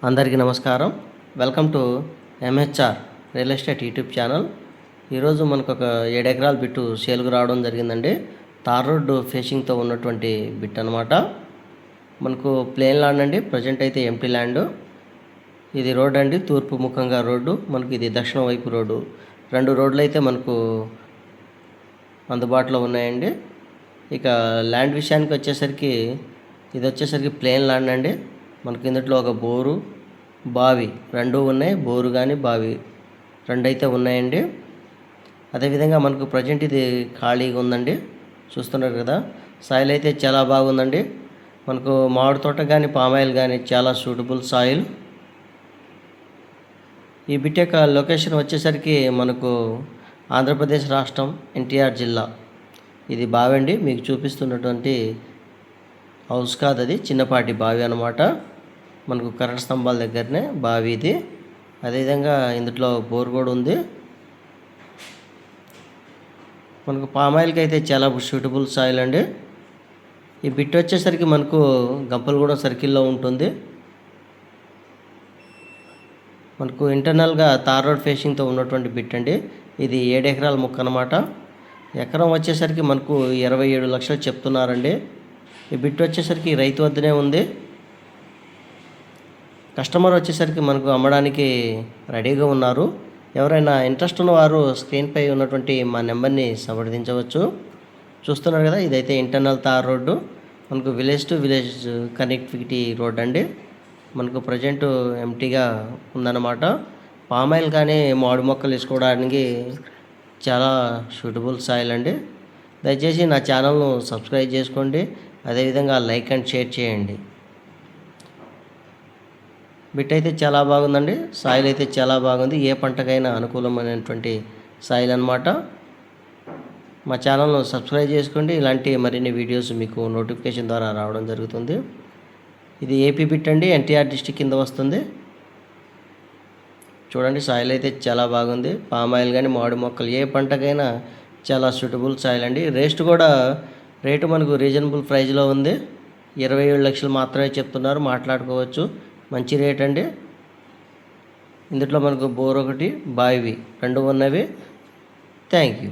అందరికీ నమస్కారం. Welcome to MHR real estate YouTube channel. ఈరోజు మనకు ఒక 7 ఎకరాల బిట్టు సేల్కు రావడం జరిగిందండి. తార్ రోడ్డు ఫేసింగ్తో ఉన్నటువంటి బిట్ అనమాట. మనకు ప్లేన్ ల్యాండ్ అండి. ప్రజెంట్ అయితే ఎంటీ ల్యాండ్. ఇది రోడ్ అండి, తూర్పు ముఖంగా రోడ్డు. మనకు ఇది దక్షిణ వైపు రోడ్డు. 2 రోడ్లు అయితే మనకు అందుబాటులో ఉన్నాయండి. ఇక ల్యాండ్ విషయానికి వచ్చేసరికి ఇది వచ్చేసరికి ప్లేన్ ల్యాండ్ అండి. మనకి ఇందులో ఒక బోరు, బావి 2 ఉన్నాయి. బోరు కానీ బావి 2 అయితే ఉన్నాయండి. అదేవిధంగా మనకు ప్రజెంట్ ఇది ఖాళీగా ఉందండి. చూస్తున్నారు కదా, సాయిల్ అయితే చాలా బాగుందండి. మనకు మామిడి తోట కానీ పామాయిల్ కానీ చాలా సూటబుల్ సాయిల్. ఈ బిట్ యొక్క లొకేషన్ వచ్చేసరికి మనకు ఆంధ్రప్రదేశ్ రాష్ట్రం, ఎన్టీఆర్ జిల్లా. ఇది బావి అండి. మీకు చూపిస్తున్నటువంటి హౌస్ కాదు, అది చిన్నపాటి బావి అనమాట. మనకు కరెంట్ స్తంభాల దగ్గరనే బావి ఇది. అదేవిధంగా ఇందులో బోర్ కూడా ఉంది. మనకు పామాయిల్కి అయితే చాలా సూటబుల్ సాయిల్ అండి. ఈ బిట్ వచ్చేసరికి మనకు గంపలగూడెం సర్కిల్లో ఉంటుంది. మనకు ఇంటర్నల్గా తార్ రోడ్ ఫేసింగ్తో ఉన్నటువంటి బిట్ అండి. ఇది 7 ఎకరాల ముక్క అనమాట. ఎకరం వచ్చేసరికి మనకు 27 లక్షలు చెప్తున్నారండి. ఈ బిట్ వచ్చేసరికి రైతు వద్దనే ఉంది. కస్టమర్ వచ్చేసరికి మనకు అమ్మడానికి రెడీగా ఉన్నారు. ఎవరైనా ఇంట్రెస్ట్ ఉన్నవారు స్క్రీన్పై ఉన్నటువంటి మా నెంబర్ని సంప్రదించవచ్చు. చూస్తున్నారు కదా, ఇదైతే ఇంటర్నల్ తార్ రోడ్డు. మనకు village to village connectivity road అండి. మనకు ప్రజెంట్ ఎంటీగా ఉందన్నమాట. పామాయిల్ కానీ మామిడి మొక్కలు వేసుకోవడానికి చాలా సూటబుల్ సాయిల్ అండి. దయచేసి నా ఛానల్ను సబ్స్క్రైబ్ చేసుకోండి. అదేవిధంగా లైక్ అండ్ షేర్ చేయండి. బిట్ అయితే చాలా బాగుందండి. సాయిల్ అయితే చాలా బాగుంది. ఏ పంటకైనా అనుకూలమైనటువంటి సాయిల్ అనమాట. మా ఛానల్ను సబ్స్క్రైబ్ చేసుకోండి. ఇలాంటి మరిన్ని వీడియోస్ మీకు నోటిఫికేషన్ ద్వారా రావడం జరుగుతుంది. ఇది ఏపీ బిట్ అండి, ఎన్టీఆర్ డిస్టిక్ కింద వస్తుంది. చూడండి, సాయిల్ అయితే చాలా బాగుంది. పామాయిల్ కానీ మామిడి మొక్కలు ఏ పంటకైనా చాలా సూటబుల్ సాయిల్ అండి. రేటు మనకు రీజనబుల్ ప్రైస్లో ఉంది. 27 లక్షలు మాత్రమే చెప్తున్నారు. మాట్లాడుకోవచ్చు. మంచి రేట్ అండి. ఇందులో మనకు బోర్ ఒకటి, బావి 2 ఉన్నవి. Thank you.